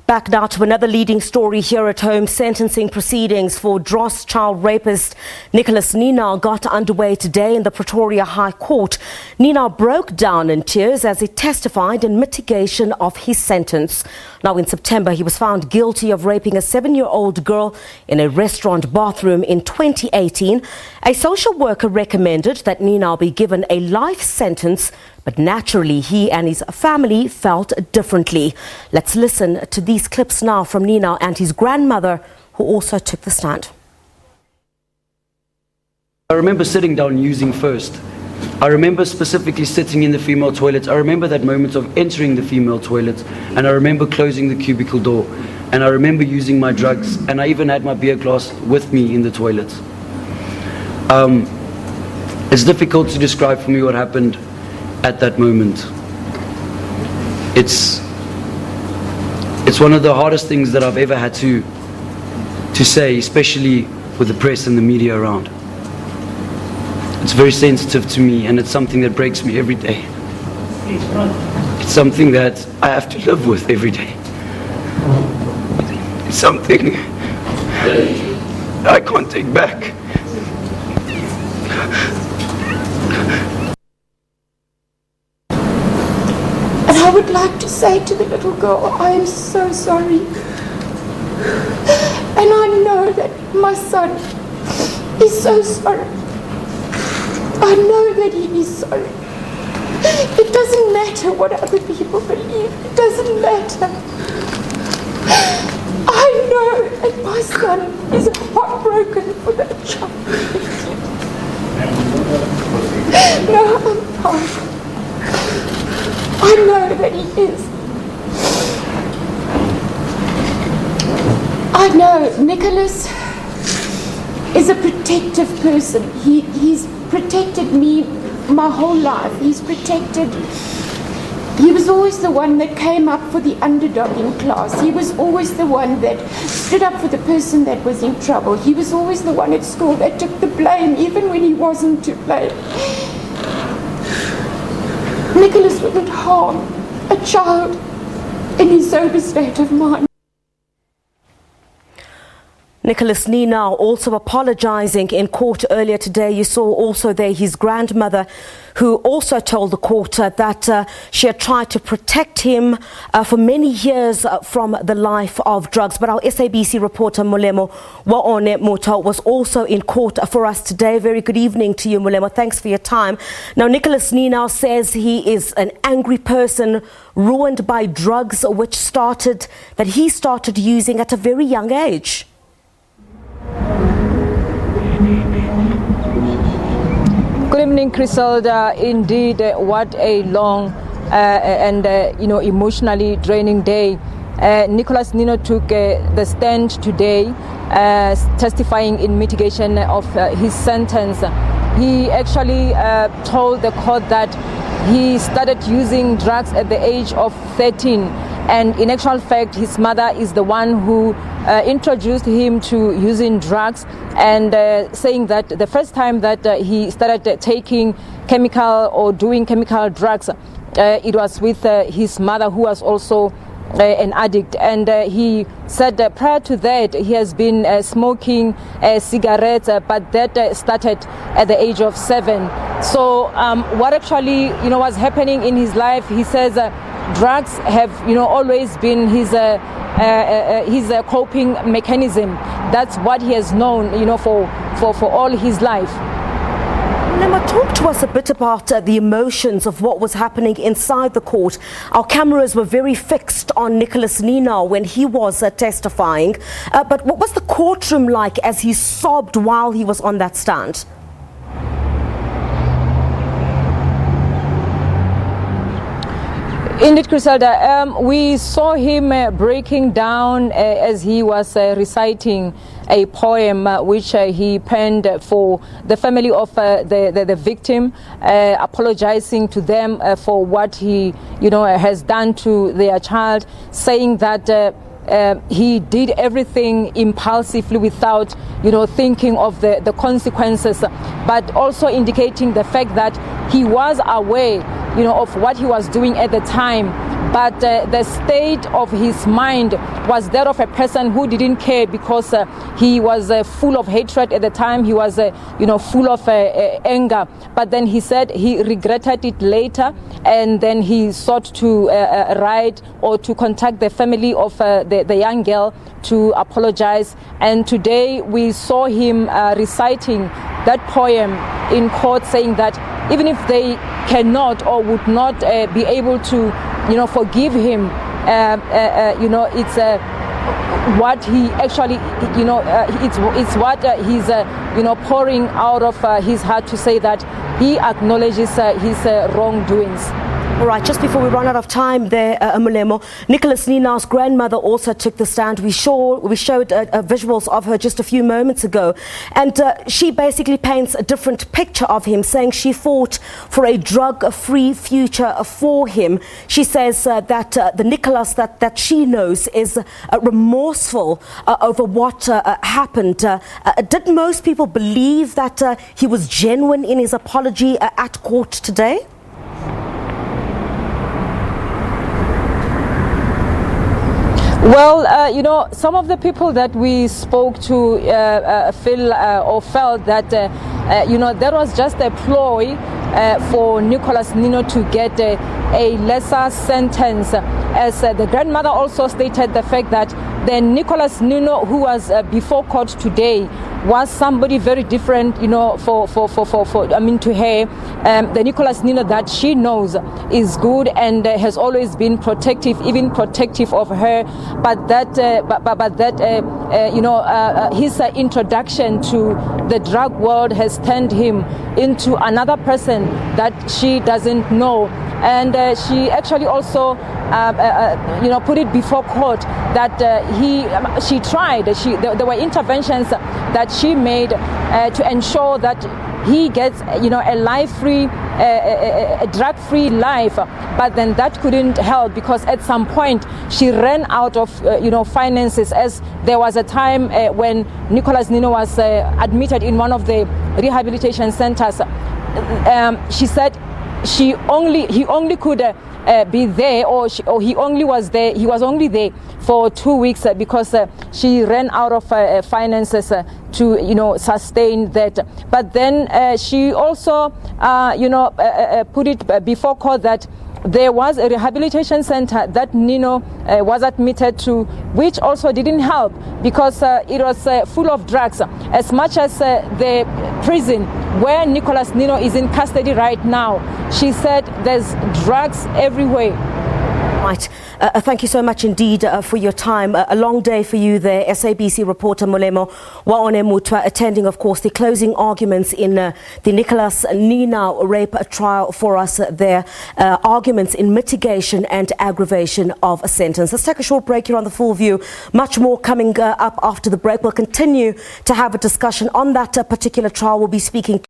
Back now to another leading story here at home. Sentencing proceedings for Dros child rapist Nicholas Ninow got underway today in the Pretoria High Court. Ninow broke down in tears as he testified in mitigation of his sentence. Now, in September, he was found guilty of raping a 7-year-old girl in a restaurant bathroom in 2018. A social worker recommended that Ninow be given a life sentence, but naturally, he and his family felt differently. Let's listen to these clips now from Ninow and his grandmother, who also took the stand. I remember sitting down using first. I remember specifically sitting in the female toilet. I remember that moment of entering the female toilet, and I remember closing the cubicle door, and I remember using my drugs, and I even had my beer glass with me in the toilet. It's difficult to describe for me what happened at that moment. It's one of the hardest things that I've ever had to say, especially with the press and the media around. It's very sensitive to me, and it's something that breaks me every day. It's something that I have to live with every day. It's something I can't take back. And I would like to say to the little girl, I am so sorry. And I know that my son is so sorry. I know that he is sorry. It doesn't matter what other people believe. It doesn't matter. I know that my son is heartbroken for that child. No, I'm fine. I know that he is. I know Nicholas is a protective person. He's protected me my whole life. He was always the one that came up for the underdog in class. He was always the one that stood up for the person that was in trouble. He was always the one at school that took the blame even when he wasn't to blame. Nicholas wouldn't harm a child in his sober state of mind. Nicholas Ninow also apologizing in court earlier today. You saw also there his grandmother, who also told the court that she had tried to protect him for many years from the life of drugs. But our SABC reporter Molemo-waOne Mothoa was also in court for us today. Very good evening to you, Molemo. Thanks for your time. Now, Nicholas Ninow says he is an angry person ruined by drugs, that he started using at a very young age. Good evening, Griselda. Indeed, what a long and emotionally draining day. Nicholas Ninow took the stand today, testifying in mitigation of his sentence. He actually told the court that he started using drugs at the age of 13. And in actual fact, his mother is the one who introduced him to using drugs, and saying that the first time that he started taking chemical or doing chemical drugs, it was with his mother, who was also an addict. And he said prior to that he has been smoking cigarettes, but that started at the age of 7. So what actually was happening in his life, he says drugs have always been his coping mechanism. That's what he has known for all his life. Lema, talk to us a bit about the emotions of what was happening inside the court. Our cameras were very fixed on Nicholas Ninow when he was testifying. But what was the courtroom like as he sobbed while he was on that stand? Indeed, Griselda, we saw him breaking down as he was reciting a poem which he penned for the family of the victim, apologizing to them for what he has done to their child, saying that he did everything impulsively without thinking of the consequences, but also indicating the fact that he was aware of what he was doing at the time. But the state of his mind was that of a person who didn't care, because he was full of hatred at the time. He was, full of anger. But then he said he regretted it later, and then he sought to write or to contact the family of the young girl to apologize. And today we saw him reciting that poem in court, saying that even if they cannot or would not be able to forgive him, it's what he actually, it's what he's, pouring out of his heart to say that he acknowledges his wrongdoings. All right, just before we run out of time there, Molemo, Nicholas Ninow's grandmother also took the stand. We showed visuals of her just a few moments ago, and she basically paints a different picture of him, saying she fought for a drug-free future for him. She says that the Nicholas that she knows is remorseful over what happened. Did most people believe that he was genuine in his apology at court today? Well, some of the people that we spoke to feel or felt that, there was just a ploy for Nicholas Ninow to get a lesser sentence, as the grandmother also stated the fact that the Nicholas Ninow who was before court today was somebody very different, to her. The Nicholas Ninow that she knows is good and has always been protective, even protective of her. But that, his introduction to the drug world has turned him into another person that she doesn't know. And she actually also, put it before court that she tried. There were interventions that she made to ensure that he gets, a life-free, a drug-free life. But then that couldn't help, because at some point she ran out of, finances, as there was a time when Nicholas Ninow was admitted in one of the rehabilitation centers. She said he only could be there, or he only was there. He was only there for 2 weeks because she ran out of finances to sustain that. But then she also put it before court that there was a rehabilitation center that Ninow was admitted to, which also didn't help, because it was full of drugs. As much as the prison where Nicholas Ninow is in custody right now, she said there's drugs everywhere. Right. Thank you so much indeed for your time. A long day for you there, SABC reporter Molemo-waOne Mothoa, attending, of course, the closing arguments in the Nicholas Ninow rape trial for us there. Arguments in mitigation and aggravation of a sentence. Let's take a short break here on The Full View. Much more coming up after the break. We'll continue to have a discussion on that particular trial. We'll be speaking